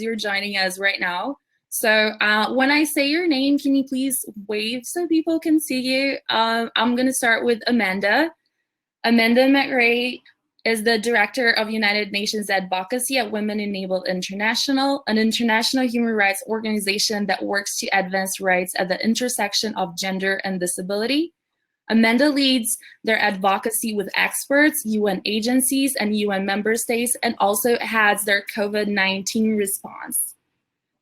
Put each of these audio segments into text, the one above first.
you're joining us right now. So when I say your name, can you please wave so people can see you? I'm going to start with Amanda. Amanda McRae is the Director of United Nations Advocacy at Women Enabled International, an international human rights organization that works to advance rights at the intersection of gender and disability. Amanda leads their advocacy with experts, UN agencies, and UN member states, and also heads their COVID-19 response.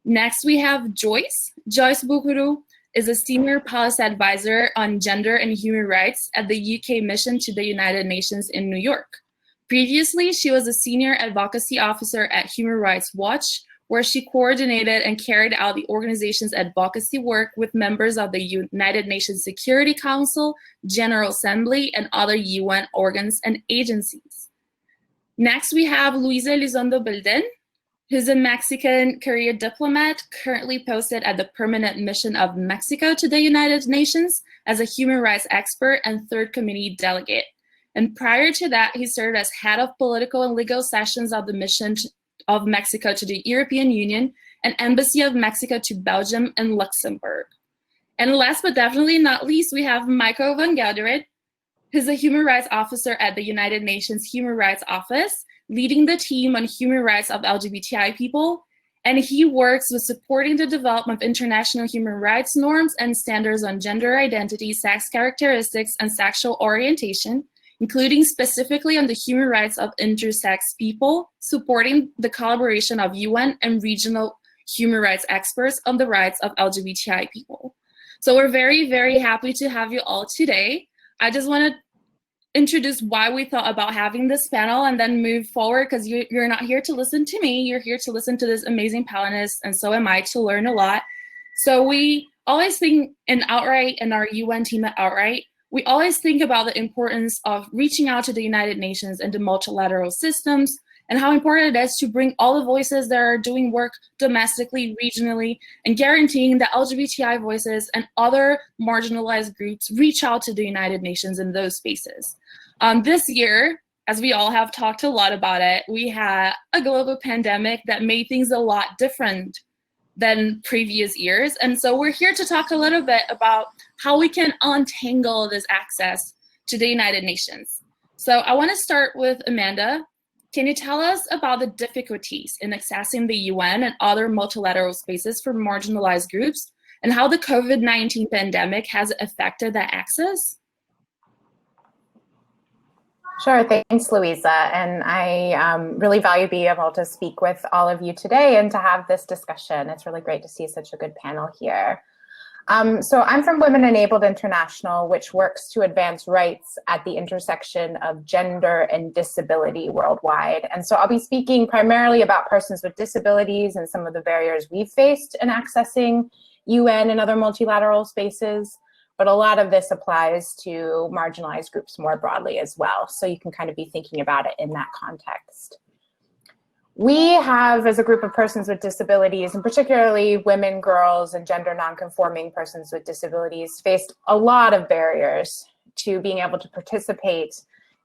Next, we have Joyce. Joyce Bukuru is a senior policy advisor on gender and human rights at the UK mission to the United Nations in New York. Previously, she was a senior advocacy officer at Human Rights Watch, where she coordinated and carried out the organization's advocacy work with members of the United Nations Security Council, General Assembly, and other UN organs and agencies. Next, we have Luisa Elizondo Belden, who's a Mexican career diplomat currently posted at the Permanent Mission of Mexico to the United Nations as a human rights expert and third committee delegate. And prior to that, he served as head of political and legal sessions of the Mission of Mexico to the European Union and Embassy of Mexico to Belgium and Luxembourg. And last but definitely not least, we have Michael van Gelderen, who's a human rights officer at the United Nations Human Rights Office, leading the team on human rights of LGBTI people. And he works with supporting the development of international human rights norms and standards on gender identity, sex characteristics, and sexual orientation, including specifically on the human rights of intersex people, supporting the collaboration of UN and regional human rights experts on the rights of LGBTI people. So we're very, very happy to have you all today. I just want to introduce why we thought about having this panel and then move forward, because you're not here to listen to me, you're here to listen to this amazing panelist, and so am I, to learn a lot. So we always think in Outright, and our UN team at Outright, we always think about the importance of reaching out to the United Nations and the multilateral systems, and how important it is to bring all the voices that are doing work domestically, regionally, and guaranteeing that LGBTI voices and other marginalized groups reach out to the United Nations in those spaces. This year, as we all have talked a lot about it, we had a global pandemic that made things a lot different than previous years. And so we're here to talk a little bit about how we can untangle this access to the United Nations. So I want to start with Amanda. Can you tell us about the difficulties in accessing the UN and other multilateral spaces for marginalized groups, and how the COVID-19 pandemic has affected that access? Sure, thanks, Louisa. And I really value being able to speak with all of you today and to have this discussion. It's really great to see such a good panel here. So I'm from Women Enabled International, which works to advance rights at the intersection of gender and disability worldwide. And so I'll be speaking primarily about persons with disabilities and some of the barriers we've faced in accessing UN and other multilateral spaces. But a lot of this applies to marginalized groups more broadly as well. So you can kind of be thinking about it in that context. We have, as a group of persons with disabilities, and particularly women, girls, and gender nonconforming persons with disabilities, faced a lot of barriers to being able to participate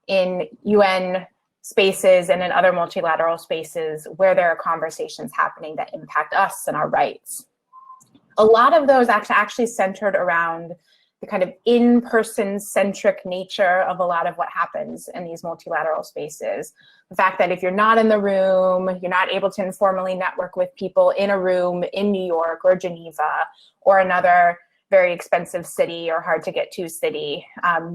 in UN spaces and in other multilateral spaces where there are conversations happening that impact us and our rights. A lot of those actually centered around the kind of in-person centric nature of a lot of what happens in these multilateral spaces. The fact that if you're not in the room, you're not able to informally network with people in a room in New York or Geneva or another very expensive city or hard to get to city,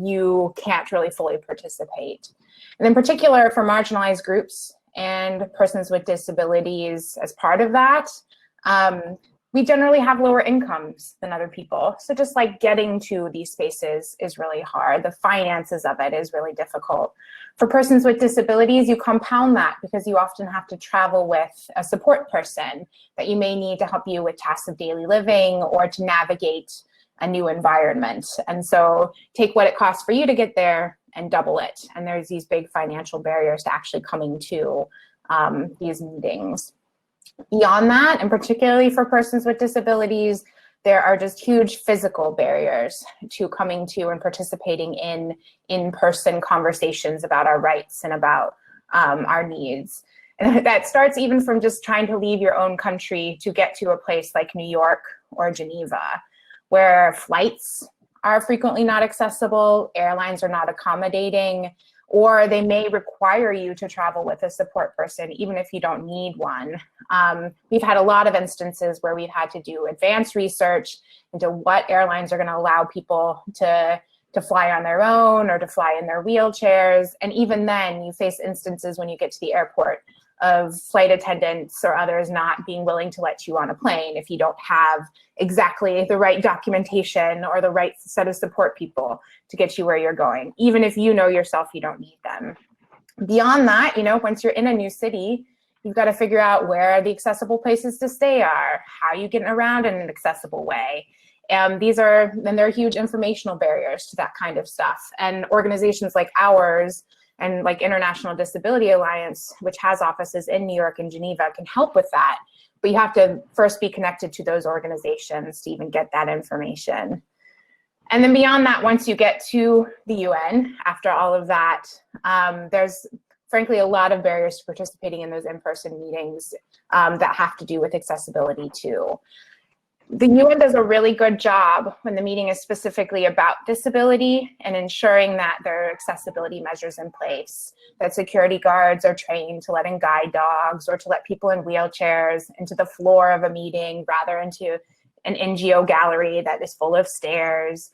you can't really fully participate. And in particular for marginalized groups and persons with disabilities as part of that, we generally have lower incomes than other people. So just like getting to these spaces is really hard. The finances of it is really difficult. For persons with disabilities, you compound that because you often have to travel with a support person that you may need to help you with tasks of daily living or to navigate a new environment. And so take what it costs for you to get there and double it. And there's these big financial barriers to actually coming to these meetings. Beyond that, and particularly for persons with disabilities, there are just huge physical barriers to coming to and participating in in-person conversations about our rights and about our needs. And that starts even from just trying to leave your own country to get to a place like New York or Geneva, where flights are frequently not accessible, airlines are not accommodating, or they may require you to travel with a support person, even if you don't need one. We've had a lot of instances where we've had to do advanced research into what airlines are going to allow people to fly on their own or to fly in their wheelchairs. And even then, you face instances when you get to the airport of flight attendants or others not being willing to let you on a plane if you don't have exactly the right documentation or the right set of support people to get you where you're going, even if you know yourself you don't need them. Beyond that, once you're in a new city, you've got to figure out where the accessible places to stay are, how you get around in an accessible way. And there are huge informational barriers to that kind of stuff. And organizations like ours and like International Disability Alliance, which has offices in New York and Geneva, can help with that. But you have to first be connected to those organizations to even get that information. And then beyond that, once you get to the UN, after all of that, there's frankly a lot of barriers to participating in those in-person meetings that have to do with accessibility too. The UN does a really good job when the meeting is specifically about disability and ensuring that there are accessibility measures in place, that security guards are trained to let in guide dogs or to let people in wheelchairs into the floor of a meeting rather into an NGO gallery that is full of stairs,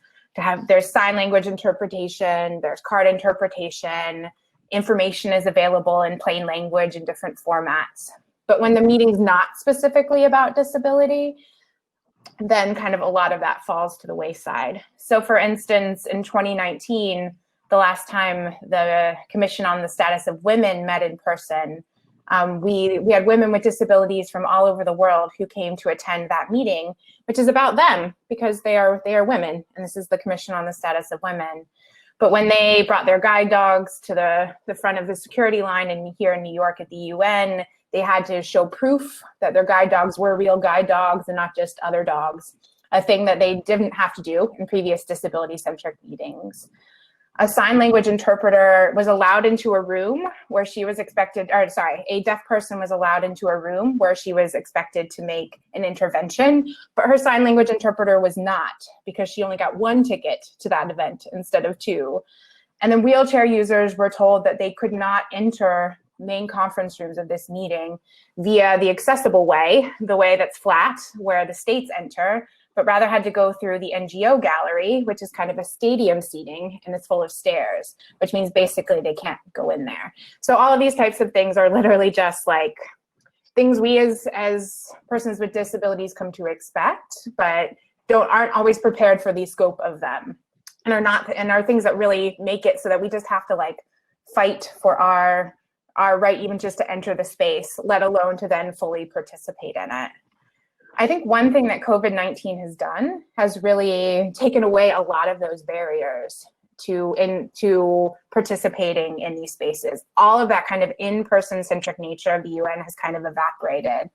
there's sign language interpretation, there's card interpretation, information is available in plain language in different formats. But when the meeting's not specifically about disability, then kind of a lot of that falls to the wayside. So for instance, in 2019, the last time the Commission on the Status of Women met in person, we had women with disabilities from all over the world who came to attend that meeting, which is about them because they are women, and this is the Commission on the Status of Women. But when they brought their guide dogs to the front of the security line here in New York at the UN, they had to show proof that their guide dogs were real guide dogs and not just other dogs, a thing that they didn't have to do in previous disability-centric meetings. A sign language interpreter was allowed into a room where she was expected, a deaf person was allowed into a room where she was expected to make an intervention, but her sign language interpreter was not because she only got one ticket to that event instead of two. And then wheelchair users were told that they could not enter main conference rooms of this meeting via the accessible way, the way that's flat, where the states enter, but rather had to go through the NGO gallery, which is kind of a stadium seating and it's full of stairs, which means basically they can't go in there. So all of these types of things are literally just like things we as persons with disabilities come to expect, but aren't always prepared for the scope of them, and are things that really make it so that we just have to like fight for our right even just to enter the space, let alone to then fully participate in it. I think one thing that COVID-19 has done has really taken away a lot of those barriers to participating in these spaces. All of that kind of in-person centric nature of the UN has kind of evaporated.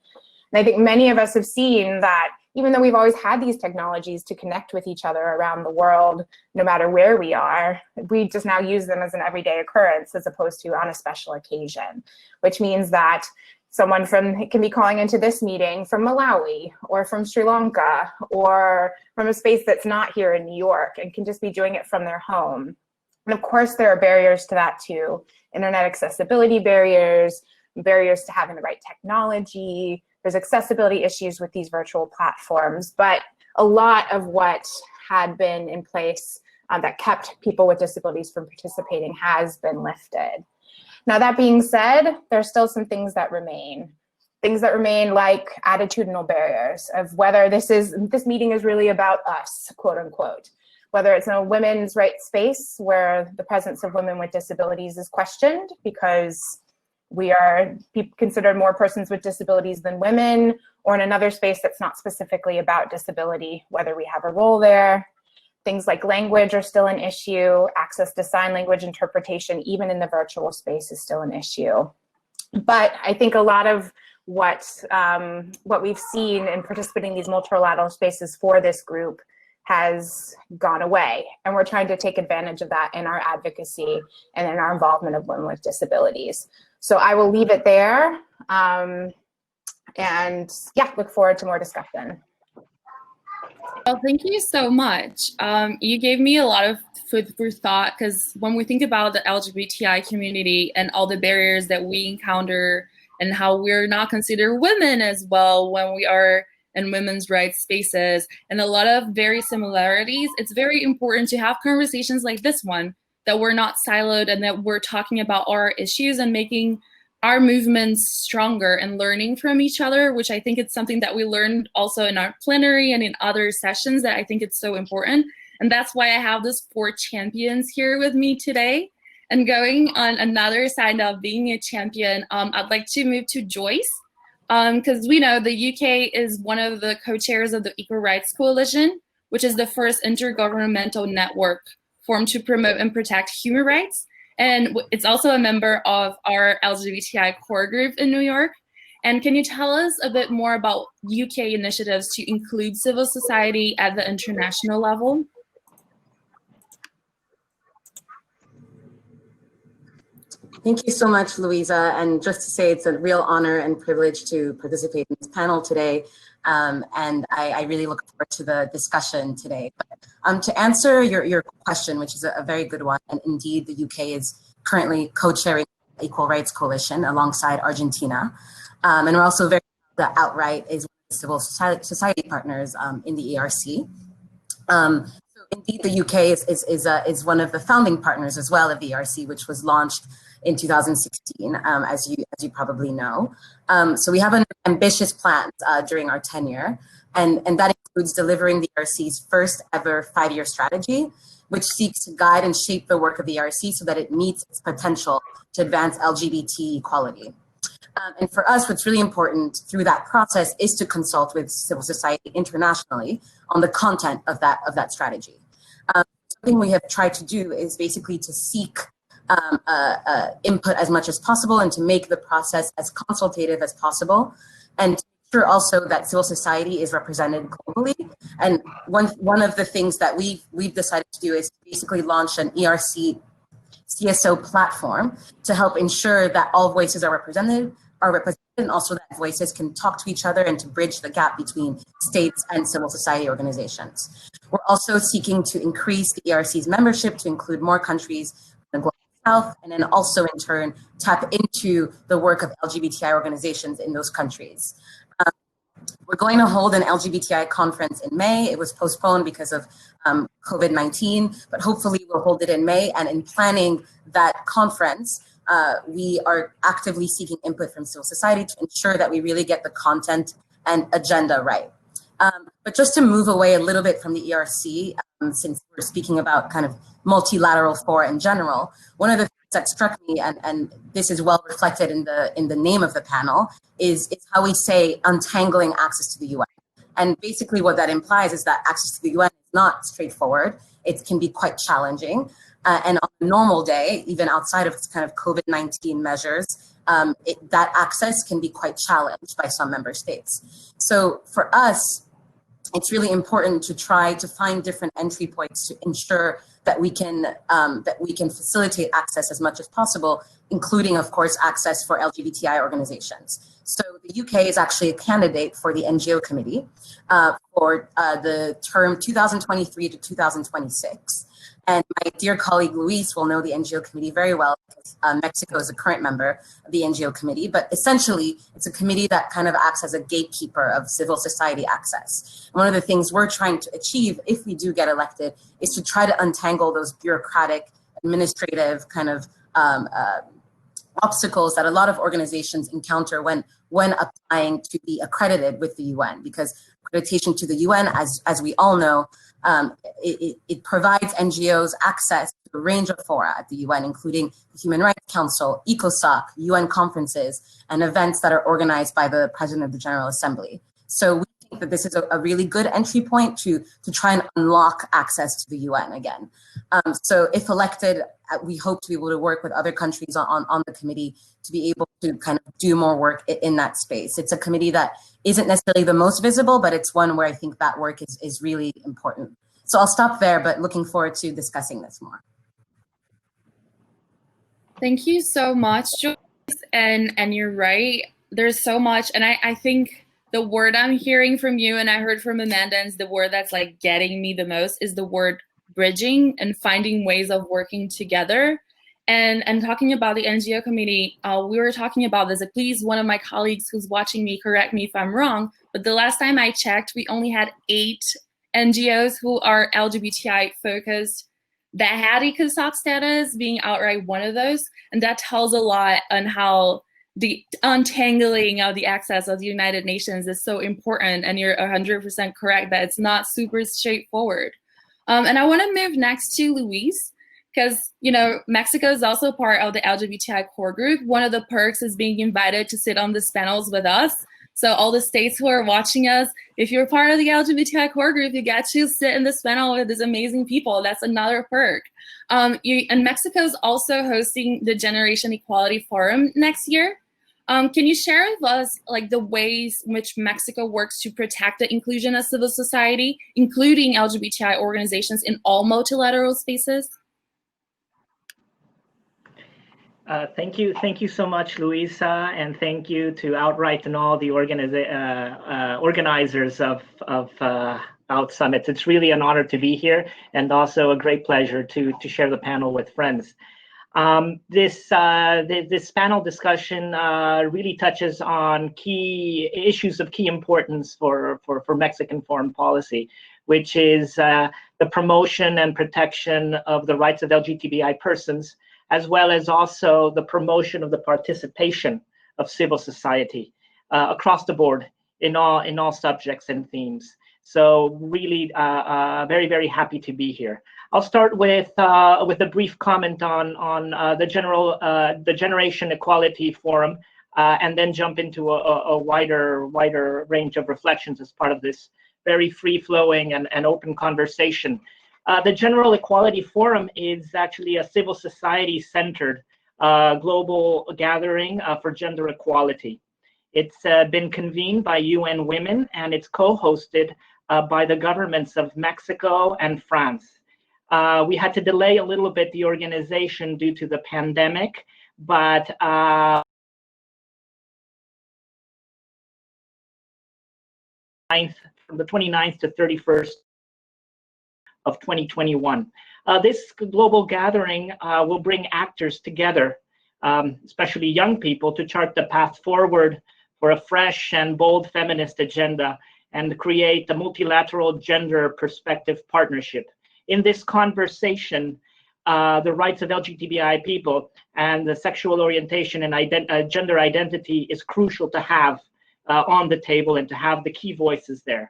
And I think many of us have seen that even though we've always had these technologies to connect with each other around the world, no matter where we are, we just now use them as an everyday occurrence as opposed to on a special occasion, which means that someone can be calling into this meeting from Malawi or from Sri Lanka or from a space that's not here in New York and can just be doing it from their home. And of course, there are barriers to that too. Internet accessibility barriers to having the right technology. There's accessibility issues with these virtual platforms, but a lot of what had been in place that kept people with disabilities from participating has been lifted. Now, that being said, there's still some things that remain. Things that remain like attitudinal barriers of whether this meeting is really about us, quote unquote. Whether it's in a women's rights space where the presence of women with disabilities is questioned because we are considered more persons with disabilities than women, or in another space that's not specifically about disability, whether we have a role there. Things like language are still an issue. Access to sign language interpretation, even in the virtual space, is still an issue. But I think a lot of what we've seen in participating in these multilateral spaces for this group has gone away. And we're trying to take advantage of that in our advocacy and in our involvement of women with disabilities. So I will leave it there. And yeah, look forward to more discussion. Well, thank you so much. You gave me a lot of food for thought, because when we think about the LGBTI community and all the barriers that we encounter and how we're not considered women as well when we are in women's rights spaces, and a lot of very similarities, it's very important to have conversations like this one, that we're not siloed and that we're talking about our issues and making our movements stronger and learning from each other, which I think it's something that we learned also in our plenary and in other sessions, that I think it's so important. And that's why I have these 4 champions here with me today. And going on another side of being a champion, I'd like to move to Joyce, because we know the UK is one of the co-chairs of the Equal Rights Coalition, which is the first intergovernmental network formed to promote and protect human rights. And it's also a member of our LGBTI core group in New York. And can you tell us a bit more about UK initiatives to include civil society at the international level? Thank you so much, Louisa. And just to say, it's a real honor and privilege to participate in this panel today. And I really look forward to the discussion today. But to answer your question, which is a very good one, and indeed the UK is currently co-chairing the Equal Rights Coalition alongside Argentina. And we're also very proud that Outright is one of the civil society partners in the ERC. So indeed, the UK is one of the founding partners as well of the ERC, which was launched in 2016, as you probably know. So we have an ambitious plan during our tenure, and that includes delivering the ERC's first ever 5-year strategy, which seeks to guide and shape the work of the ERC so that it meets its potential to advance LGBT equality. And for us, what's really important through that process is to consult with civil society internationally on the content of that strategy. Something we have tried to do is basically to seek input as much as possible and to make the process as consultative as possible, and to ensure also that civil society is represented globally. And one of the things that we've decided to do is basically launch an ERC CSO platform to help ensure that all voices are represented, and also that voices can talk to each other and to bridge the gap between states and civil society organizations. We're also seeking to increase the ERC's membership to include more countries in the global south, and then also in turn tap into the work of LGBTI organizations in those countries. We're going to hold an LGBTI conference in May. It was postponed because of COVID-19, but hopefully we'll hold it in May. And in planning that conference, we are actively seeking input from civil society to ensure that we really get the content and agenda right. But just to move away a little bit from the ERC, since we're speaking about kind of multilateral fora in general, one of the things that struck me, and this is well reflected in the name of the panel, is how we say untangling access to the UN. And basically what that implies is that access to the UN is not straightforward. It can be quite challenging. And on a normal day, even outside of kind of COVID-19 measures, that access can be quite challenged by some member states. So for us, it's really important to try to find different entry points to ensure that we can facilitate access as much as possible, including, of course, access for LGBTI organizations. So the UK is actually a candidate for the NGO committee for the term 2023 to 2026. And my dear colleague Luis will know the NGO committee very well because Mexico is a current member of the NGO committee. But essentially, it's a committee that kind of acts as a gatekeeper of civil society access. And one of the things we're trying to achieve, if we do get elected, is to try to untangle those bureaucratic, administrative kind of obstacles that a lot of organizations encounter when applying to be accredited with the UN. Because accreditation to the UN, as we all know, it provides NGOs access to a range of fora at the UN, including the Human Rights Council, ECOSOC, UN conferences, and events that are organized by the President of the General Assembly. So we think that this is a really good entry point to try and unlock access to the UN again. So if elected, we hope to be able to work with other countries on the committee to be able to kind of do more work in that space. It's a committee that isn't necessarily the most visible, but it's one where I think that work is really important. So I'll stop there, but looking forward to discussing this more. Thank you so much, Joyce. And you're right. There's so much. And I think the word I'm hearing from you, and I heard from Amanda, and the word that's like getting me the most is the word bridging and finding ways of working together. And talking about the NGO community, we were talking about this. Please, one of my colleagues who's watching me, correct me if I'm wrong, but the last time I checked, we only had 8 NGOs who are LGBTI focused that had ECOSOC status, being outright one of those. And that tells a lot on how the untangling of the access of the United Nations is so important. And you're 100% correct that it's not super straightforward. And I want to move next to Luis, because, you know, Mexico is also part of the LGBTI core group. One of the perks is being invited to sit on these panels with us. So all the states who are watching us, if you're part of the LGBTI core group, you get to sit in this panel with these amazing people. That's another perk. And Mexico is also hosting the Generation Equality Forum next year. Can you share with us like the ways in which Mexico works to protect the inclusion of civil society, including LGBTI organizations in all multilateral spaces? Thank you so much, Luisa, and thank you to Outright and all the organizers of Out Summits. It's really an honor to be here, and also a great pleasure to share the panel with friends. This panel discussion really touches on key issues of key importance for Mexican foreign policy, which is the promotion and protection of the rights of LGBTI persons, as well as also the promotion of the participation of civil society across the board in all subjects and themes. So really very, very happy to be here. I'll start with a brief comment on the Generation Equality Forum, and then jump into a wider range of reflections as part of this very free-flowing and open conversation. The General Equality Forum is actually a civil society-centered global gathering for gender equality. It's been convened by UN Women, and it's co-hosted by the governments of Mexico and France. We had to delay a little bit the organization due to the pandemic, but from the 29th to 31st of 2021. This global gathering will bring actors together, especially young people, to chart the path forward for a fresh and bold feminist agenda and create a multilateral gender perspective partnership. In this conversation, the rights of LGBTI people and the sexual orientation and gender identity is crucial to have on the table and to have the key voices there.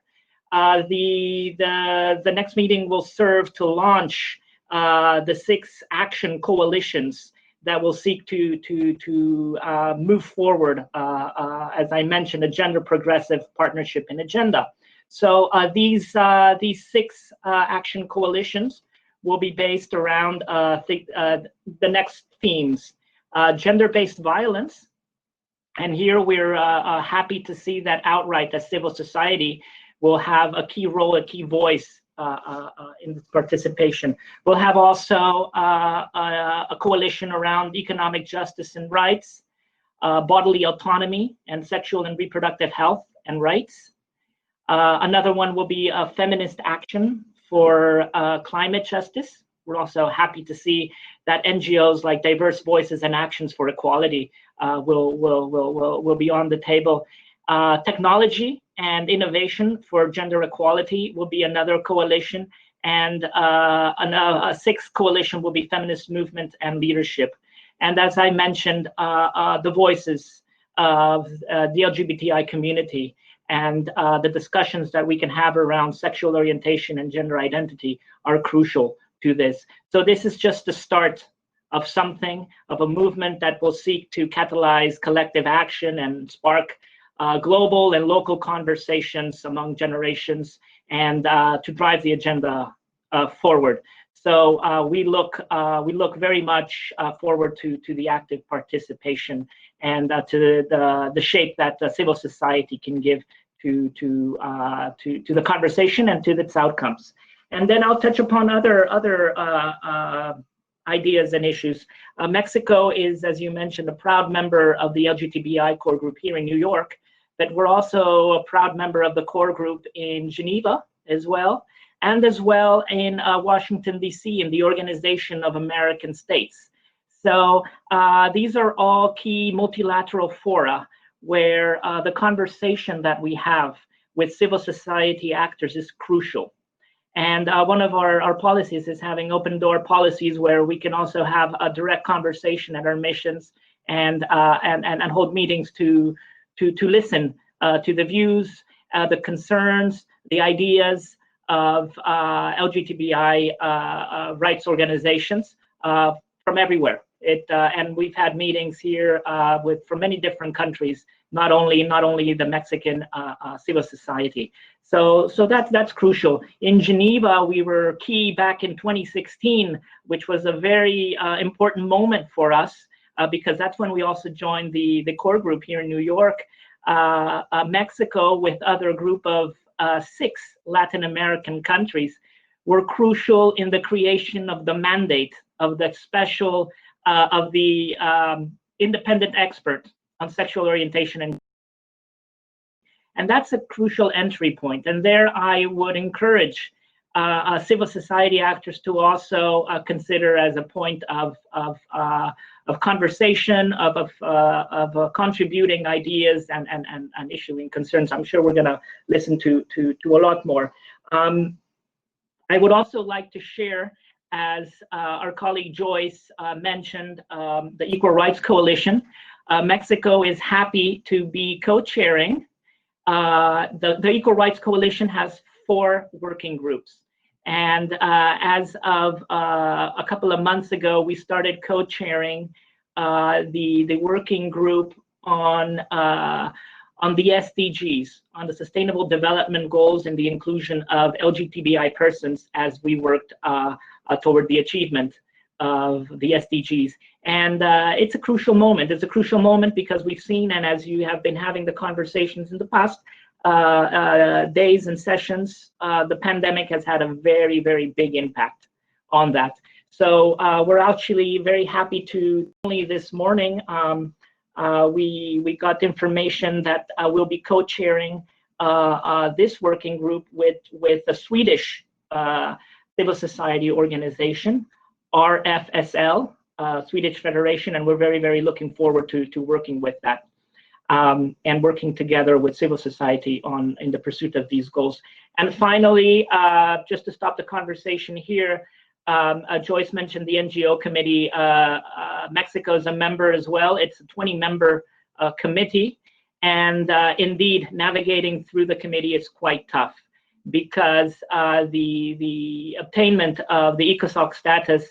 The next meeting will serve to launch the 6 action coalitions that will seek to move forward, as I mentioned, a gender progressive partnership and agenda. So these 6 action coalitions will be based around the next themes: gender-based violence. And here we're happy to see that Outright, as civil society, will have a key role, a key voice in this participation. We'll have also a coalition around economic justice and rights, bodily autonomy, and sexual and reproductive health and rights. Another one will be a feminist action for climate justice. We're also happy to see that NGOs like Diverse Voices and Actions for Equality will be on the table. Technology and innovation for gender equality will be another coalition, and a 6th coalition will be feminist movement and leadership. And as I mentioned, the voices of the LGBTI community and the discussions that we can have around sexual orientation and gender identity are crucial to this. So this is just the start of something, of a movement that will seek to catalyze collective action and spark global and local conversations among generations, and to drive the agenda forward. So we look very much forward to the active participation and to the shape that civil society can give to the conversation and to its outcomes. And then I'll touch upon other ideas and issues. Mexico is, as you mentioned, a proud member of the LGBTI core group here in New York, but we're also a proud member of the core group in Geneva as well, and as well in Washington, D.C., in the Organization of American States. So these are all key multilateral fora where the conversation that we have with civil society actors is crucial. And one of our policies is having open door policies where we can also have a direct conversation at our missions and hold meetings to listen to the views, the concerns, the ideas of LGBTI rights organizations from everywhere. And we've had meetings here from many different countries, not only the Mexican civil society. So that's crucial. In Geneva, we were key back in 2016, which was a very important moment for us because that's when we also joined the core group here in New York. Mexico, with other group of 6 Latin American countries, were crucial in the creation of the mandate of the special of the independent expert on sexual orientation and that's a crucial entry point. And there I would encourage civil society actors to also consider as a point of conversation, of contributing ideas and issuing concerns. I'm sure we're going to listen to a lot more. I would also like to share, as our colleague Joyce mentioned, the Equal Rights Coalition. Mexico is happy to be co-chairing. The Equal Rights Coalition has 4 working groups. And as of a couple of months ago, we started co-chairing the working group on the SDGs, on the Sustainable Development Goals and the inclusion of LGBTI persons as we worked toward the achievement of the SDGs. And it's a crucial moment. It's a crucial moment because we've seen, and as you have been having the conversations in the past days and sessions, the pandemic has had a very, very big impact on that. So we're actually very happy to, only this morning, we got information that we'll be co-chairing this working group with a Swedish civil society organization, RFSL, Swedish Federation, and we're very, very looking forward to working with that and working together with civil society in the pursuit of these goals. And finally, just to stop the conversation here, Joyce mentioned the NGO committee. Mexico is a member as well. It's a 20-member committee, and indeed, navigating through the committee is quite tough because the obtainment of the ECOSOC status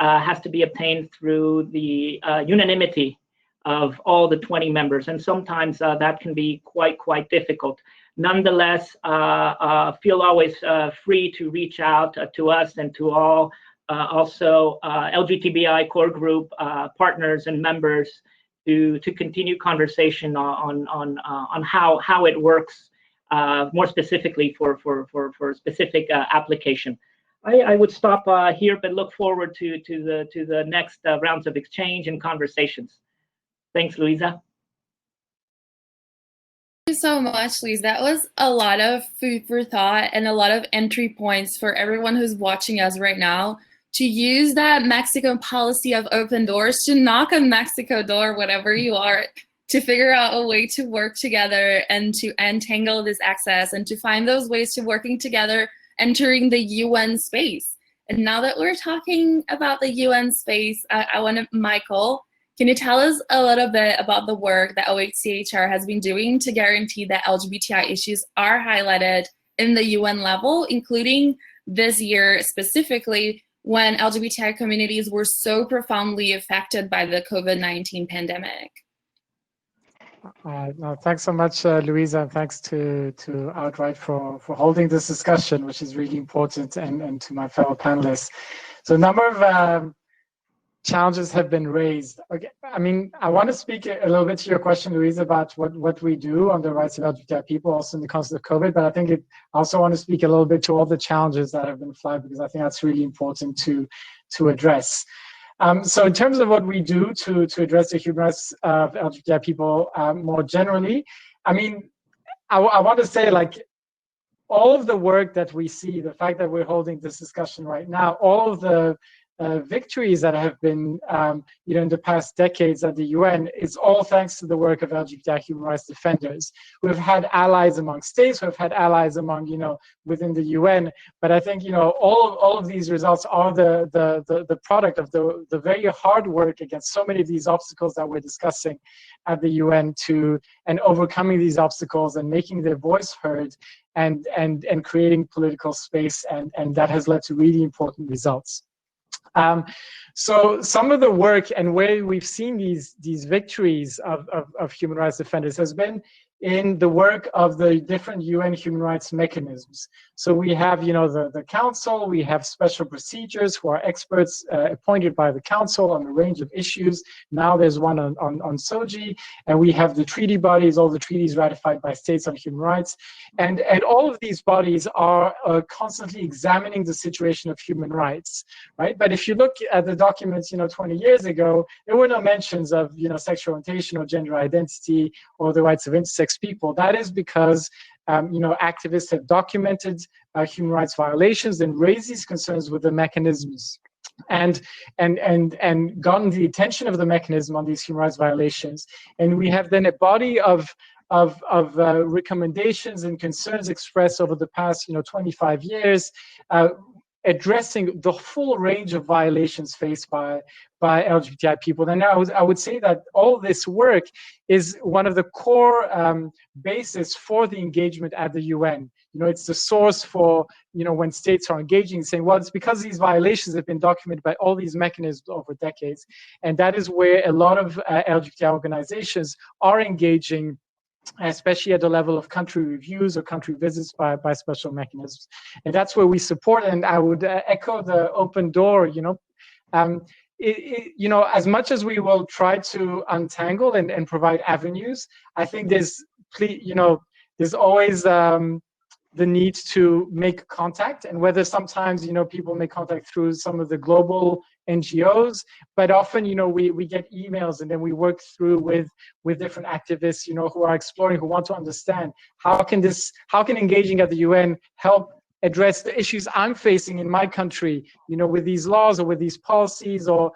has to be obtained through the unanimity of all the 20 members, and sometimes that can be quite difficult. Nonetheless, feel always free to reach out to us and to all also LGBTI core group partners and members to continue conversation on how it works more specifically for specific application. I would stop here, but look forward to the next rounds of exchange and conversations. Thanks, Louisa. Thank you so much, Lise. That was a lot of food for thought and a lot of entry points for everyone who's watching us right now to use that Mexican policy of open doors to knock on Mexico door, whatever you are, to figure out a way to work together and to untangle this access and to find those ways to working together, entering the UN space. And now that we're talking about the UN space, I want to, Michael, can you tell us a little bit about the work that OHCHR has been doing to guarantee that LGBTI issues are highlighted in the UN level, including this year specifically when LGBTI communities were so profoundly affected by the COVID-19 pandemic? No, thanks so much, Louisa, and thanks to Outright for holding this discussion, which is really important, and to my fellow panelists. So a number of challenges have been raised. Okay, I mean, I want to speak a little bit to your question, Louise, about what we do on the rights of LGBTI people, also in the context of COVID. But I think I also want to speak a little bit to all the challenges that have been flagged, because I think that's really important to address. So in terms of what we do to address the human rights of LGBTI people more generally, I mean, I want to say, like, all of the work that we see, the fact that we're holding this discussion right now, all of the victories that have been, in the past decades at the UN, is all thanks to the work of LGBTI human rights defenders. We've had allies among states, we've had allies among, within the UN. But I think, all of these results are the product of the very hard work against so many of these obstacles that we're discussing at the UN, and overcoming these obstacles and making their voice heard, and creating political space, and that has led to really important results. So some of the work and where we've seen these victories of human rights defenders has been in the work of the different UN human rights mechanisms. So we have, the council, we have special procedures who are experts appointed by the council on a range of issues. Now there's one on SOGI, and we have the treaty bodies, all the treaties ratified by states on human rights. And all of these bodies are constantly examining the situation of human rights, right? But if you look at the documents, 20 years ago, there were no mentions of, sexual orientation or gender identity or the rights of intersex people. That is because activists have documented human rights violations and raised these concerns with the mechanisms, and gotten the attention of the mechanism on these human rights violations. And we have then a body of recommendations and concerns expressed over the past 25 years, addressing the full range of violations faced by LGBTI people. And I would say that all this work is one of the core basis for the engagement at the UN. It's the source for, when states are engaging, saying, well, it's because these violations have been documented by all these mechanisms over decades. And that is where a lot of LGBTI organizations are engaging, especially at the level of country reviews or country visits by special mechanisms. And that's where we support. And I would echo the open door, as much as we will try to untangle and provide avenues, I think there's always the need to make contact, and whether sometimes, people make contact through some of the global NGOs, but often, we get emails, and then we work through with different activists, who are exploring, who want to understand how can engaging at the UN help address the issues I'm facing in my country, with these laws or with these policies, or,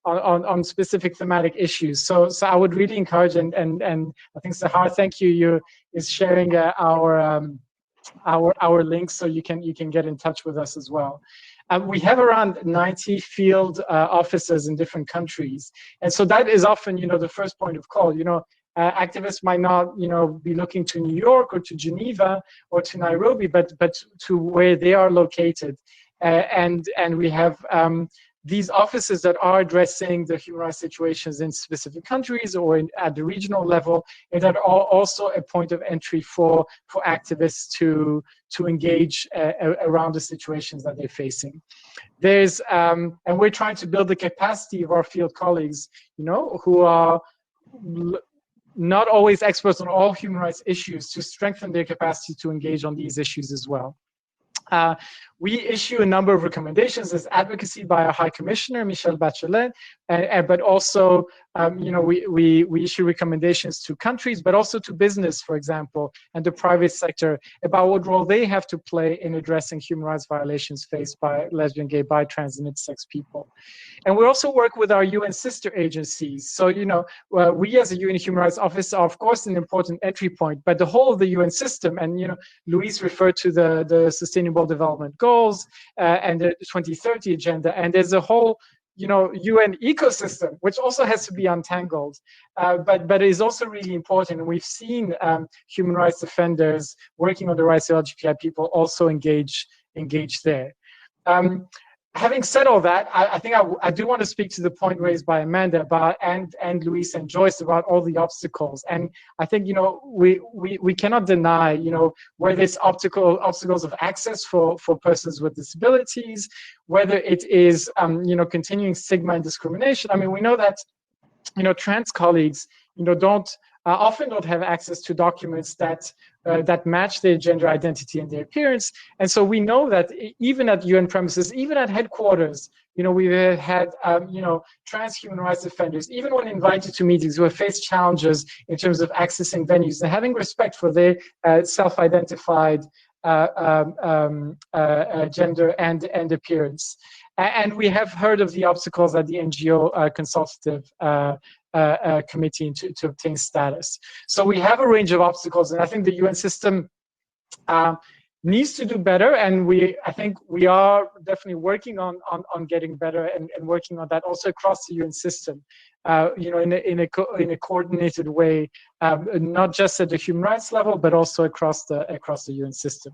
on specific thematic issues. So I would really encourage, and I think, Sahar, thank you, is sharing our links, so you can get in touch with us as well. We have around 90 field offices in different countries, and so that is often, the first point of call. Activists might not, be looking to New York or to Geneva or to Nairobi, but to where they are located, and we have these offices that are addressing the human rights situations in specific countries or at the regional level, and that are also a point of entry for activists to engage around the situations that they're facing. There's and we're trying to build the capacity of our field colleagues, who are not always experts on all human rights issues, to strengthen their capacity to engage on these issues as well. We issue a number of recommendations as advocacy by our High Commissioner, Michelle Bachelet, but also, we issue recommendations to countries, but also to business, for example, and the private sector, about what role they have to play in addressing human rights violations faced by lesbian, gay, bi, trans, and intersex people. And we also work with our UN sister agencies. So, we as a UN Human Rights Office are, of course, an important entry point, but the whole of the UN system, and, Luis referred to the Sustainable Development Goals and the 2030 agenda, and there's a whole UN ecosystem which also has to be untangled, but is also really important. And we've seen human rights defenders working on the rights of LGBTI people also engage there. having said all that, I think I do want to speak to the point raised by Amanda about and Luis and Joyce about all the obstacles. And I think, you know, we cannot deny, you know, whether it's obstacles of access for persons with disabilities, whether it is, you know, continuing stigma and discrimination. I mean, we know that, you know, trans colleagues, you know, often don't have access to documents that match their gender identity and their appearance. And so we know that even at UN premises, even at headquarters, you know, we've had, you know, trans human rights defenders, even when invited to meetings, who have faced challenges in terms of accessing venues and having respect for their self-identified gender and appearance. And we have heard of the obstacles at the NGO consultative committee to obtain status. So we have a range of obstacles, and I think the UN system needs to do better, and I think we are definitely working on getting better and working on that also across the UN system, you know, in a coordinated way, not just at the human rights level, but also across the UN system.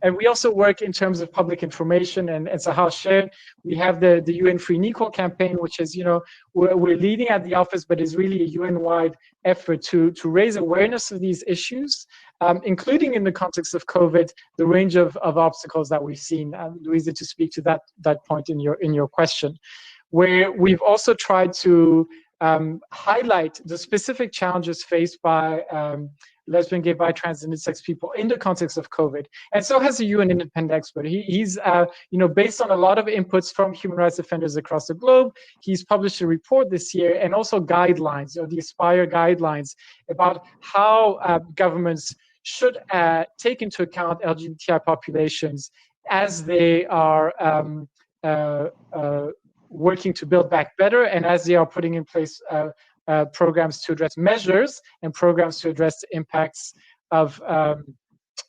And we also work in terms of public information, and Sahar shared, we have the UN Free and Equal campaign, which is, you know, we're leading at the office, but is really a UN-wide effort to raise awareness of these issues, including in the context of COVID, the range of obstacles that we've seen. Louisa, to speak to that point in your question, where we've also tried to highlight the specific challenges faced by lesbian, gay, bi, trans, and intersex people in the context of COVID. And so has a UN independent expert. He's you know, based on a lot of inputs from human rights defenders across the globe, he's published a report this year, and also guidelines, you know, the Aspire guidelines, about how governments should take into account LGBTI populations as they are working to build back better, and as they are putting in place programs to address measures and programs to address the impacts of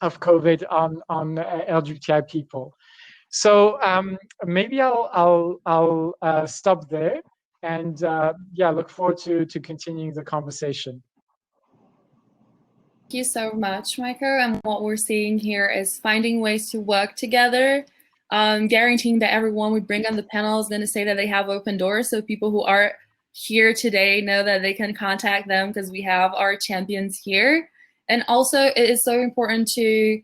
COVID on LGBTI people. So maybe I'll stop there, and yeah, look forward to continuing the conversation. Thank you so much, Michael. And what we're seeing here is finding ways to work together, guaranteeing that everyone we bring on the panel is going to say that they have open doors, so people who are here today know that they can contact them because we have our champions here. And also, it is so important to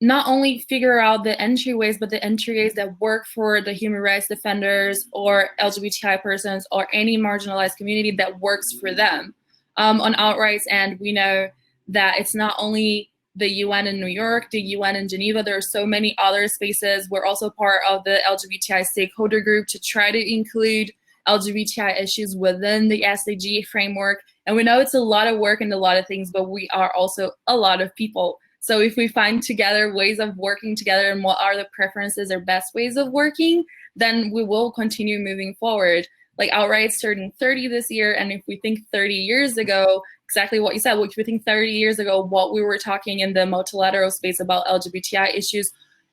not only figure out the entryways, but the entryways that work for the human rights defenders or LGBTI persons or any marginalized community that works for them. On Outright's end, we know that it's not only the UN in New York, the UN in Geneva, there are so many other spaces. We're also part of the LGBTI stakeholder group to try to include LGBTI issues within the SDG framework. And we know it's a lot of work and a lot of things, but we are also a lot of people. So if we find together ways of working together and what are the preferences or best ways of working, then we will continue moving forward. Like Outright's turning 30 this year, and if we think 30 years ago, exactly what you said, if we think 30 years ago, what we were talking in the multilateral space about LGBTI issues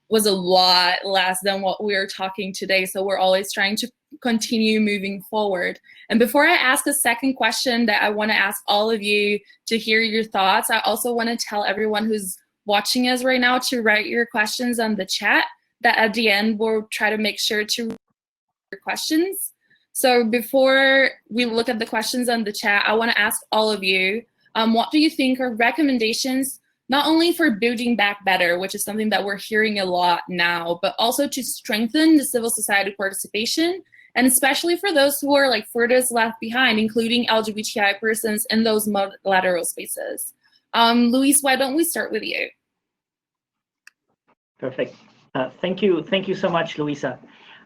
was a lot less than what we are talking today. So we're always trying to continue moving forward. And before I ask a second question that I want to ask all of you to hear your thoughts, I also want to tell everyone who's watching us right now to write your questions on the chat, that at the end we'll try to make sure to read your questions. So before we look at the questions on the chat, I want to ask all of you, what do you think are recommendations, not only for building back better, which is something that we're hearing a lot now, but also to strengthen the civil society participation, and especially for those who are like furthest left behind, including LGBTI persons in those multilateral spaces. Luis, why don't we start with you? Perfect. Thank you so much, Louisa.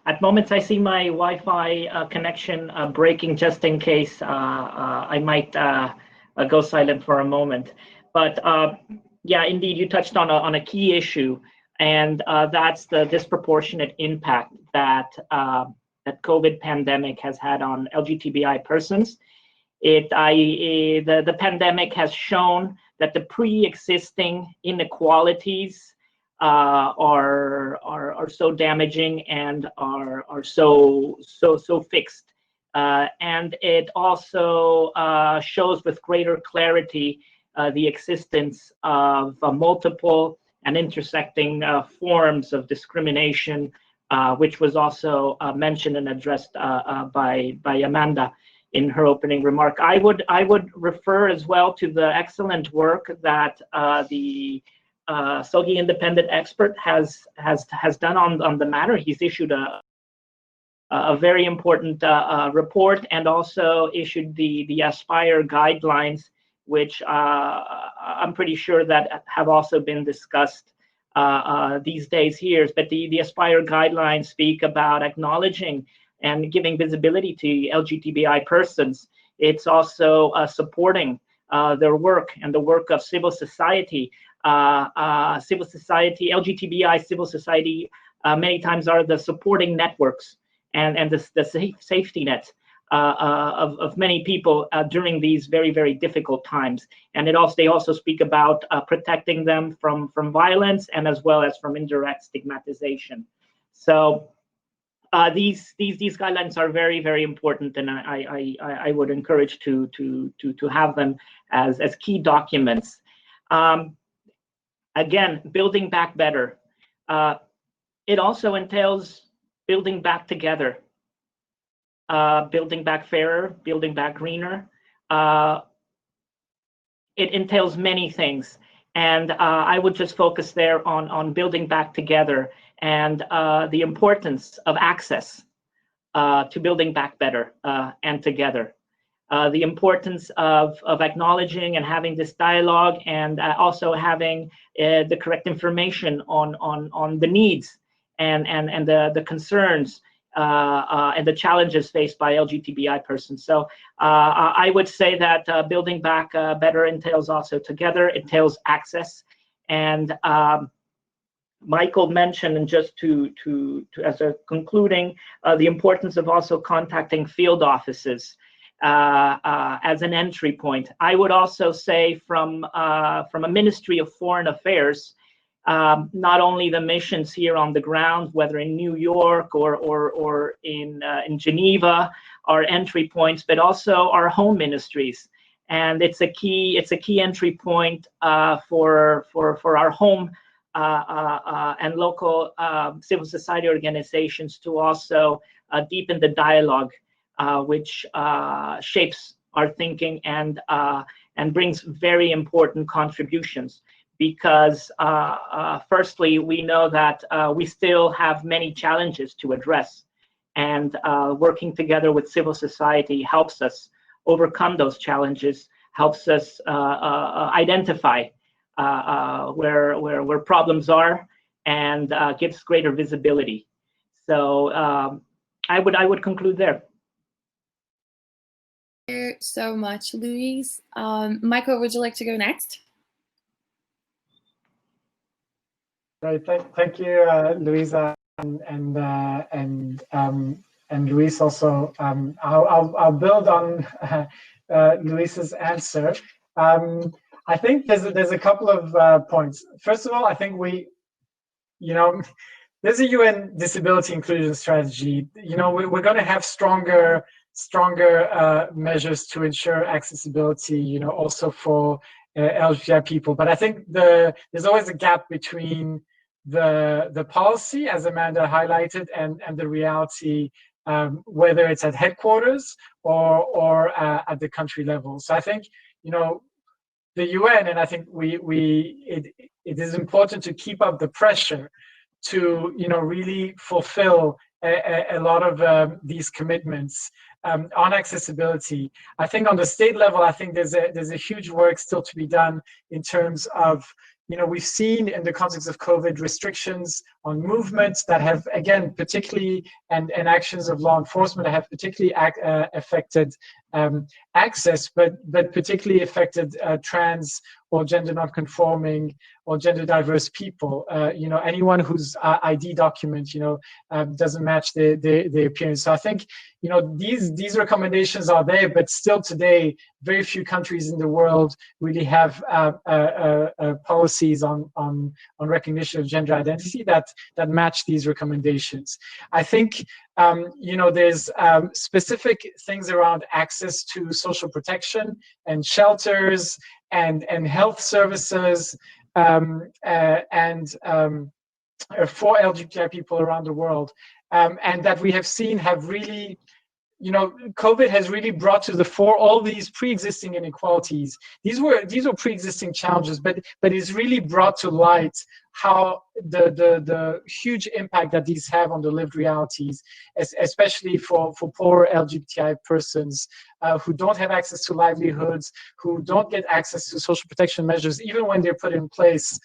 At moments, I see my Wi-Fi connection breaking, just in case I might go silent for a moment. But yeah, indeed, you touched on a key issue, and that's the disproportionate impact that that COVID pandemic has had on LGBTI persons. The pandemic has shown that the pre-existing inequalities are so damaging and are so fixed, and it also shows with greater clarity the existence of multiple and intersecting forms of discrimination which was also mentioned and addressed by Amanda in her opening remark. I would refer as well to the excellent work that the SOGI independent expert has done on the matter. He's issued a very important report, and also issued the Aspire guidelines, which I'm pretty sure that have also been discussed these days here. But the Aspire guidelines speak about acknowledging and giving visibility to LGBTI persons. It's also supporting their work and the work of civil society. LGBTI civil society many times are the supporting networks and the safety net of many people during these very, very difficult times. And they also speak about protecting them from violence, and as well as from indirect stigmatization. So these guidelines are very, very important, and I would encourage to have them as key documents. Again, building back better. It also entails building back together, building back fairer, building back greener. It entails many things, and I would just focus there on building back together, and the importance of access to building back better and together. The importance of acknowledging and having this dialogue, and also having the correct information on the needs and the concerns and the challenges faced by LGBTI persons. So I would say that building back better entails also together, entails access. And Michael mentioned, and just to as a concluding, the importance of also contacting field offices as an entry point. I would also say from a Ministry of Foreign Affairs, not only the missions here on the ground, whether in New York or in Geneva, are entry points, but also our home ministries. And it's a key entry point for our home and local civil society organizations to also deepen the dialogue, which shapes our thinking and brings very important contributions. Because firstly, we know that we still have many challenges to address, and working together with civil society helps us overcome those challenges, helps us identify where problems are, and gives greater visibility. So I would conclude there. Thank you so much, Luis. Michael, would you like to go next? Right. Thank you, Louisa, and Luis also. I'll build on Luisa's answer. I think there's a couple of points. First of all, I think there's a UN disability inclusion strategy. We're going to have stronger measures to ensure accessibility. Also for LGBTI people. But I think there's always a gap between the policy, as Amanda highlighted, and the reality, whether it's at headquarters or at the country level. So I think the UN, and I think it is important to keep up the pressure to really fulfill a lot of these commitments on accessibility. I think on the state level, I think there's a huge work still to be done in terms of, we've seen in the context of COVID restrictions on movements that have, again, particularly, and actions of law enforcement that have particularly affected access, but particularly affected trans or gender non-conforming or gender diverse people. Anyone whose ID document, doesn't match the appearance. So I think, these recommendations are there, but still today, very few countries in the world really have policies on recognition of gender identity that match these recommendations. I think, there's specific things around access to social protection and shelters and health services, and for LGBTI people around the world, and that we have seen have really, COVID has really brought to the fore all these pre-existing inequalities. These were pre-existing challenges, but it's really brought to light how the huge impact that these have on the lived realities, especially for poor LGBTI persons who don't have access to livelihoods, who don't get access to social protection measures, even when they're put in place,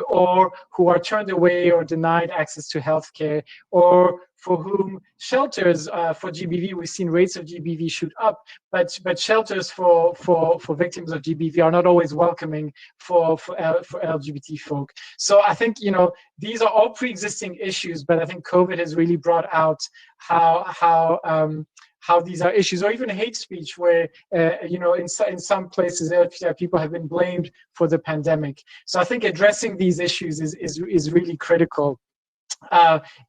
or who are turned away or denied access to healthcare, or for whom shelters for GBV, we've seen rates of GBV shoot up, but shelters for victims of GBV are not always welcoming for LGBT folk. So I think, these are all pre-existing issues, but I think COVID has really brought out how these are issues, or even hate speech, where in some places LGBTI people have been blamed for the pandemic. So I think addressing these issues is really critical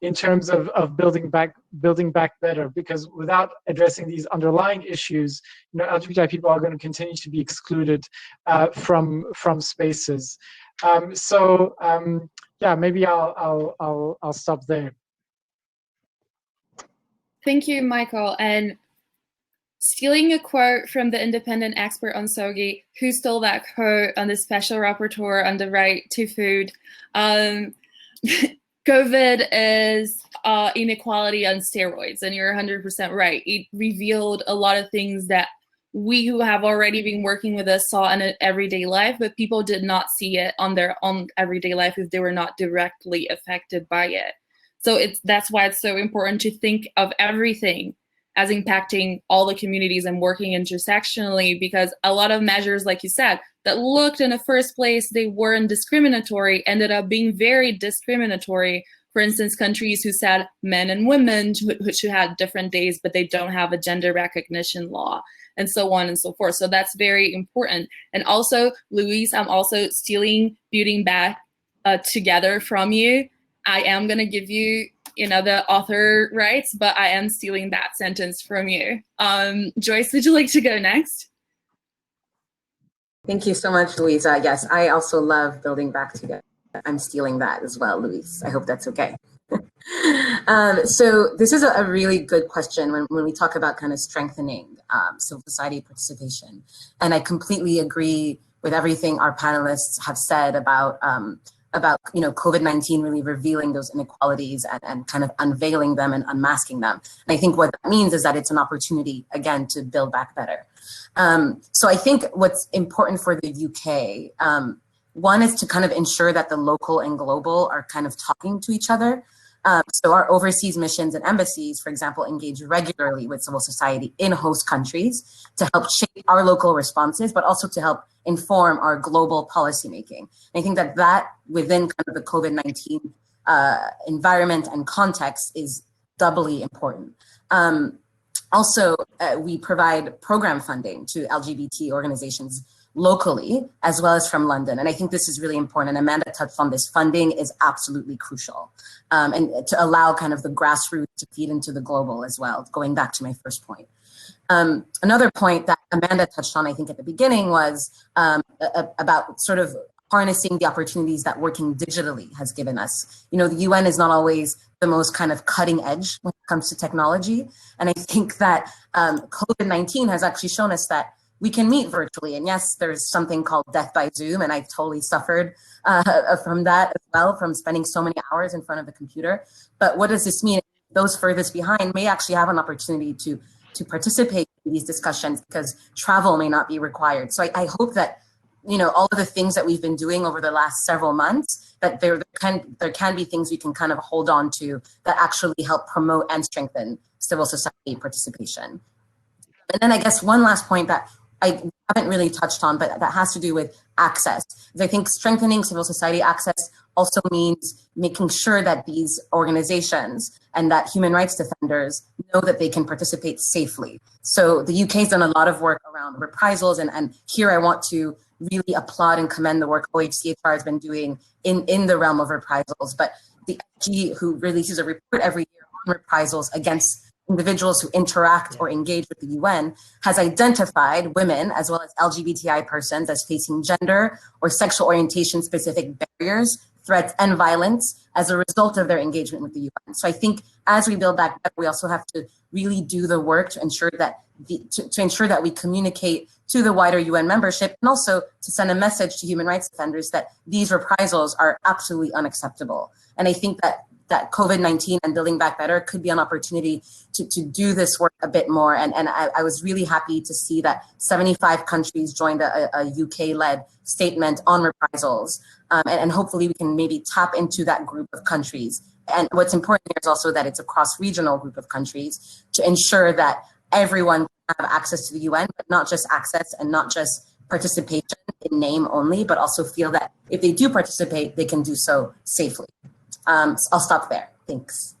in terms of building back better, because without addressing these underlying issues, LGBTI people are going to continue to be excluded from spaces. Yeah, maybe I'll stop there. Thank you, Michael. And stealing a quote from the independent expert on SOGI, who stole that quote on the special rapporteur on the right to food, COVID is inequality on steroids, and you're 100% right. It revealed a lot of things that we who have already been working with us saw in an everyday life, but people did not see it on their own everyday life if they were not directly affected by it. So that's why it's so important to think of everything as impacting all the communities and working intersectionally, because a lot of measures, like you said, that looked in the first place, they weren't discriminatory, ended up being very discriminatory. For instance, countries who said men and women who had different days, but they don't have a gender recognition law, and so on and so forth. So that's very important. And also, Louise, I'm also stealing Building Back Together from you. I am going to give you, the author rights, but I am stealing that sentence from you. Joyce, would you like to go next? Thank you so much, Louisa. Yes, I also love Building Back Together. I'm stealing that as well, Louise. I hope that's okay. So this is a really good question when we talk about kind of strengthening civil society participation. And I completely agree with everything our panelists have said about COVID-19 really revealing those inequalities and kind of unveiling them and unmasking them. And I think what that means is that it's an opportunity, again, to build back better. So I think what's important for the UK, one is to kind of ensure that the local and global are kind of talking to each other. So our overseas missions and embassies, for example, engage regularly with civil society in host countries to help shape our local responses, but also to help inform our global policymaking. And I think that within kind of the COVID-19 environment and context is doubly important. Also, we provide program funding to LGBT organizations locally, as well as from London. And I think this is really important. And Amanda touched on this. Funding is absolutely crucial. And to allow kind of the grassroots to feed into the global as well, going back to my first point. Another point that Amanda touched on, I think at the beginning, was about sort of harnessing the opportunities that working digitally has given us. The UN is not always the most kind of cutting edge when it comes to technology. And I think that COVID-19 has actually shown us that we can meet virtually. And yes, there's something called death by Zoom, and I've totally suffered from that as well, from spending so many hours in front of the computer. But what does this mean? Those furthest behind may actually have an opportunity to participate in these discussions because travel may not be required. So I hope that, all of the things that we've been doing over the last several months, that there can be things we can kind of hold on to that actually help promote and strengthen civil society participation. And then I guess one last point that I haven't really touched on, but that has to do with access. I think strengthening civil society access also means making sure that these organizations and that human rights defenders know that they can participate safely. So the UK has done a lot of work around reprisals, and here I want to really applaud and commend the work OHCHR has been doing in the realm of reprisals. But the FG, who releases a report every year on reprisals against individuals who interact or engage with the UN, has identified women as well as LGBTI persons as facing gender or sexual orientation specific barriers threats, and violence as a result of their engagement with the UN. So I think as we build back better, we also have to really do the work to ensure that to ensure that we communicate to the wider UN membership, and also to send a message to human rights defenders that these reprisals are absolutely unacceptable. And I think that COVID-19 and building back better could be an opportunity to do this work a bit more. And I was really happy to see that 75 countries joined a UK-led statement on reprisals. And hopefully we can maybe tap into that group of countries. And what's important here is also that it's a cross-regional group of countries to ensure that everyone can have access to the UN, but not just access and not just participation in name only, but also feel that if they do participate, they can do so safely. So I'll stop there. Thanks.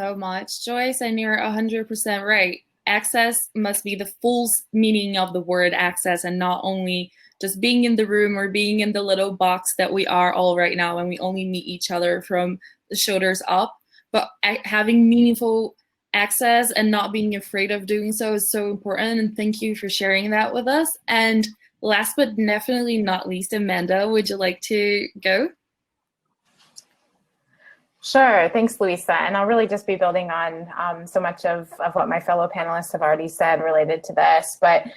So much, Joyce, and you're 100% right. Access must be the full meaning of the word access, and not only just being in the room or being in the little box that we are all right now, and we only meet each other from the shoulders up, but having meaningful access and not being afraid of doing so is so important. And thank you for sharing that with us. And last but definitely not least, Amanda, would you like to go? Sure, thanks, Luisa. And I'll really just be building on so much of what my fellow panelists have already said related to this. But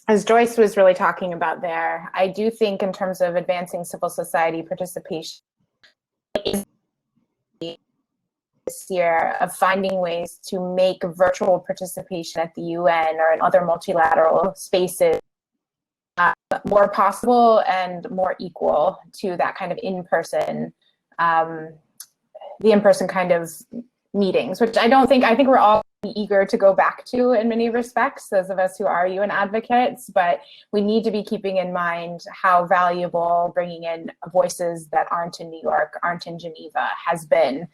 as Joyce was really talking about there, I do think in terms of advancing civil society participation this year, of finding ways to make virtual participation at the UN or in other multilateral spaces more possible and more equal to that kind of in-person, the in-person kind of meetings, which I think we're all eager to go back to in many respects, those of us who are UN advocates, but we need to be keeping in mind how valuable bringing in voices that aren't in New York, aren't in Geneva, has been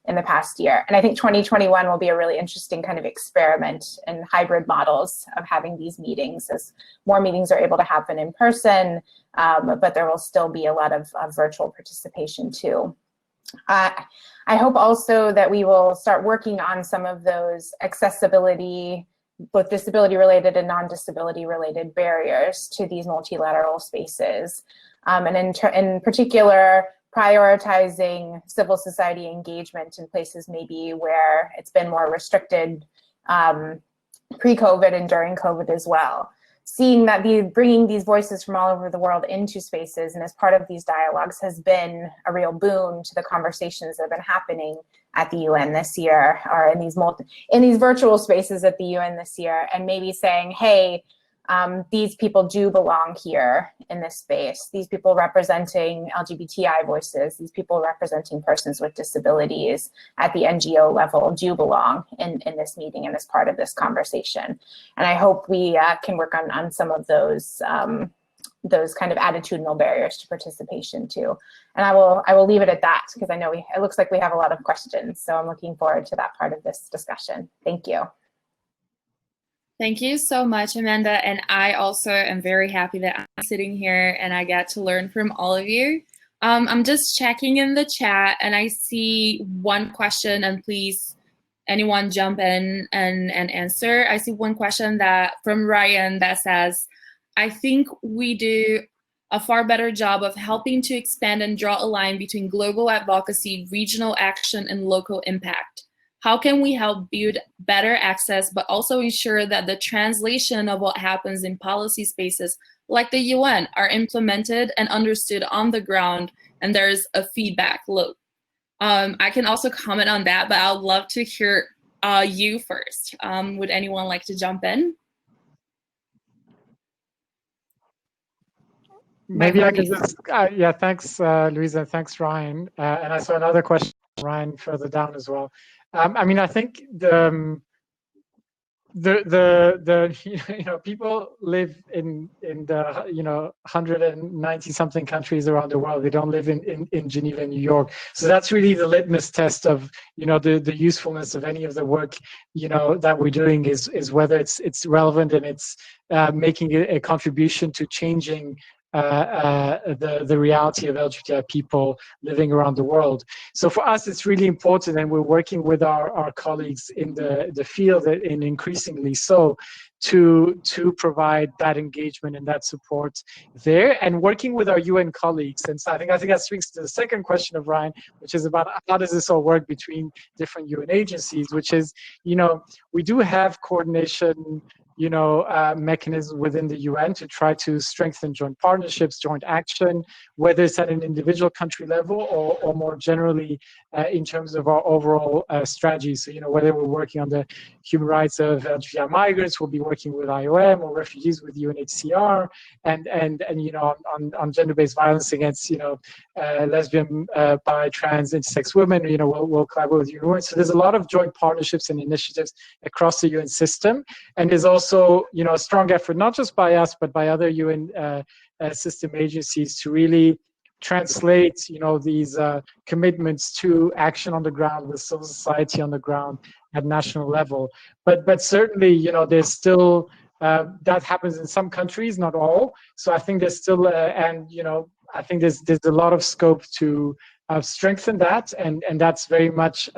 in the past year. And I think 2021 will be a really interesting kind of experiment in hybrid models of having these meetings, as more meetings are able to happen in person, but there will still be a lot of virtual participation too. I hope also that we will start working on some of those accessibility, both disability related and non-disability related barriers to these multilateral spaces. And in particular, prioritizing civil society engagement in places maybe where it's been more restricted pre-COVID and during COVID as well. Seeing that bringing these voices from all over the world into spaces and as part of these dialogues has been a real boon to the conversations that have been happening at the UN this year, or in these virtual spaces at the UN this year, and maybe saying, hey, these people do belong here in this space. These people representing LGBTI voices, these people representing persons with disabilities at the NGO level do belong in this meeting and as part of this conversation. And I hope we can work on some of those kind of attitudinal barriers to participation too. And I will leave it at that, because I know it looks like we have a lot of questions. So I'm looking forward to that part of this discussion. Thank you. Thank you so much, Amanda. And I also am very happy that I'm sitting here and I get to learn from all of you. I'm just checking in the chat and I see one question, and please, anyone jump in and answer. I see one question from Ryan that says, I think we do a far better job of helping to expand and draw a line between global advocacy, regional action, and local impact. How can we help build better access, but also ensure that the translation of what happens in policy spaces like the UN are implemented and understood on the ground, and there's a feedback loop? I can also comment on that, but I'd love to hear you first. Would anyone like to jump in? Maybe I could just, yeah, thanks, Louisa, thanks, Ryan. And I saw another question, Ryan, further down as well. I mean, I think the people live in the 190 something countries around the world. They don't live in Geneva and New York. So that's really the litmus test of the usefulness of any of the work that we're doing is whether it's relevant and it's making a contribution to changing the reality of LGBTI people living around the world. So for us, it's really important, and we're working with our colleagues in the field, and increasingly so, to provide that engagement and that support there, and working with our UN colleagues. And so I think that speaks to the second question of Ryan, which is about how does this all work between different UN agencies, which is, we do have coordination mechanisms within the UN to try to strengthen joint partnerships, joint action, whether it's at an individual country level or more generally in terms of our overall strategy. So, whether we're working on the human rights of LGBTI migrants, we'll be working with IOM, or refugees with UNHCR, and on gender-based violence against, lesbian, bi, trans, intersex women, we'll collaborate with UN. So there's a lot of joint partnerships and initiatives across the UN system. And there's also, a strong effort, not just by us, but by other UN system agencies to really translate, these commitments to action on the ground with civil society on the ground at national level. But certainly, there's still, that happens in some countries, not all. So I think there's still, I think there's a lot of scope to strengthen that, and that's very much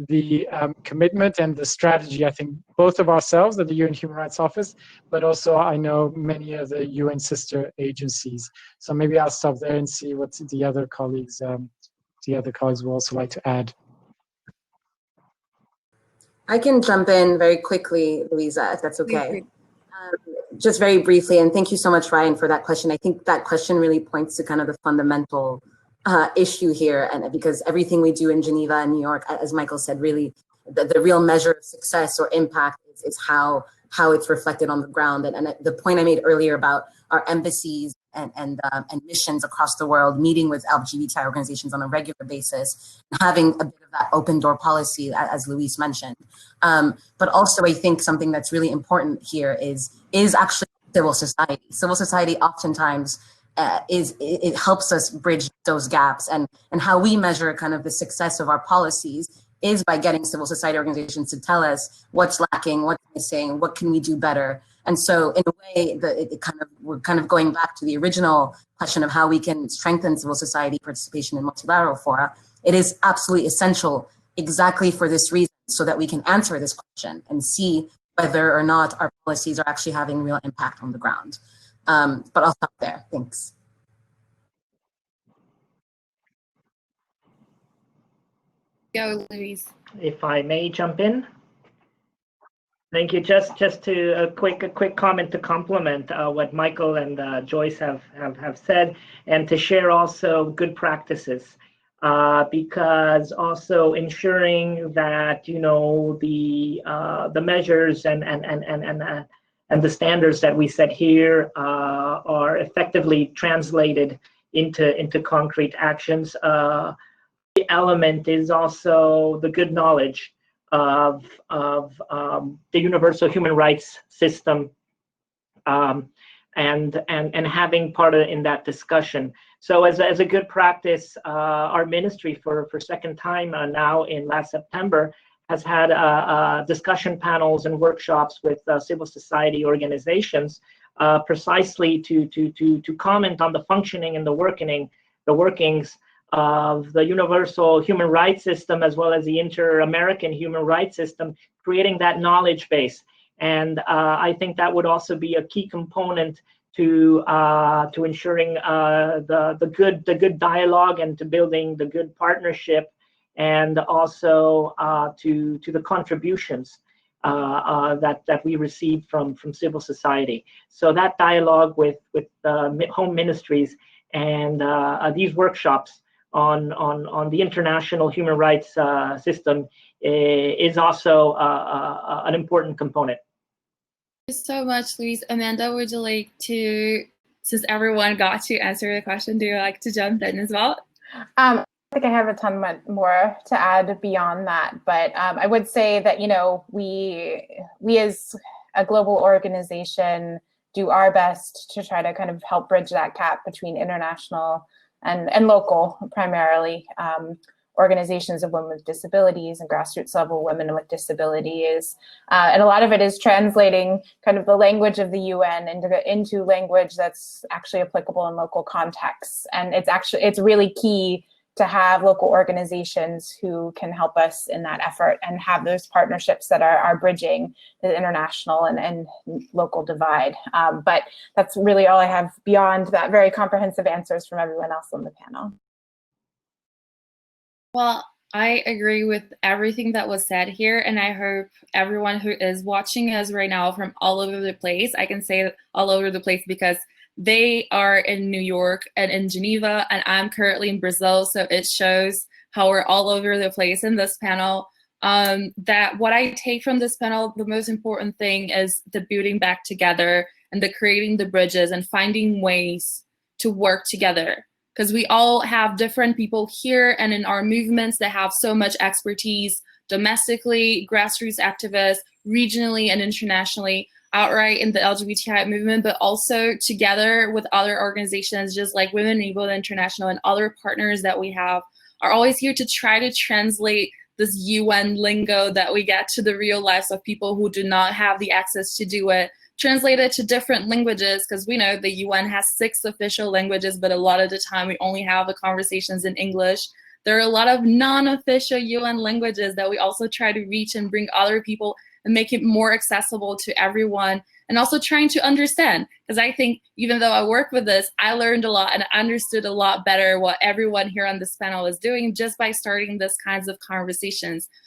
the commitment and the strategy, I think, both of ourselves at the UN Human Rights Office, but also I know many of the UN sister agencies. So maybe I'll stop there and see what the other colleagues will also like to add. I can jump in very quickly, Louisa, if that's okay. Just very briefly, and thank you so much, Ryan, for that question. I think that question really points to kind of the fundamental issue here, and because everything we do in Geneva and New York, as Michael said, really the real measure of success or impact is how it's reflected on the ground. And the point I made earlier about our embassies and missions across the world, meeting with LGBTI organizations on a regular basis, and having a bit of that open door policy, as Luis mentioned. But also, I think something that's really important here is actually civil society. Civil society oftentimes it helps us bridge those gaps, and how we measure kind of the success of our policies is by getting civil society organizations to tell us what's lacking, what's missing, what can we do better. And so in a way, we're kind of going back to the original question of how we can strengthen civil society participation in multilateral fora. It is absolutely essential exactly for this reason, so that we can answer this question and see whether or not our policies are actually having real impact on the ground. But I'll stop there. Thanks. Go, Louise. If I may jump in. Thank you. Just to a quick comment to complement what Michael and Joyce have said, and to share also good practices, because also ensuring that the measures and the standards that we set here are effectively translated into concrete actions. The element is also the good knowledge of the universal human rights system, and having part of it in that discussion. So as a good practice, our ministry for second time now in last September has had discussion panels and workshops with civil society organizations, precisely to comment on the functioning and the workings of the universal human rights system, as well as the inter-American human rights system, creating that knowledge base. And I think that would also be a key component to ensuring the good dialogue, and to building the good partnership, and also to the contributions that we receive from civil society. So that dialogue with home ministries and these workshops on the international human rights system is also an important component. Thank you so much, Louise. Amanda, would you like to, since everyone got to answer the question, do you like to jump in as well? I think I have a ton more to add beyond that, but I would say that we as a global organization do our best to try to kind of help bridge that gap between international and local, primarily, organizations of women with disabilities and grassroots level women with disabilities. And a lot of it is translating kind of the language of the UN into language that's actually applicable in local contexts. And it's really key to have local organizations who can help us in that effort and have those partnerships that are bridging the international and local divide. But that's really all I have beyond that very comprehensive answers from everyone else on the panel. Well, I agree with everything that was said here, and I hope everyone who is watching us right now from all over the place, I can say all over the place because they are in New York and in Geneva, and I'm currently in Brazil, so it shows how we're all over the place in this panel. That what I take from this panel, the most important thing is the building back together and the creating the bridges and finding ways to work together. Because we all have different people here and in our movements that have so much expertise domestically, grassroots activists, regionally and internationally, outright in the LGBTI movement, but also together with other organizations just like Women Enabled International and other partners that we have are always here to try to translate this UN lingo that we get to the real lives of people who do not have the access to do it, translate it to different languages, because we know the UN has 6 official languages, but a lot of the time we only have the conversations in English. There are a lot of non-official UN languages that we also try to reach and bring other people and make it more accessible to everyone, and also trying to understand, because I think even though I work with this, I learned a lot and understood a lot better what everyone here on this panel is doing just by starting this kinds of conversations.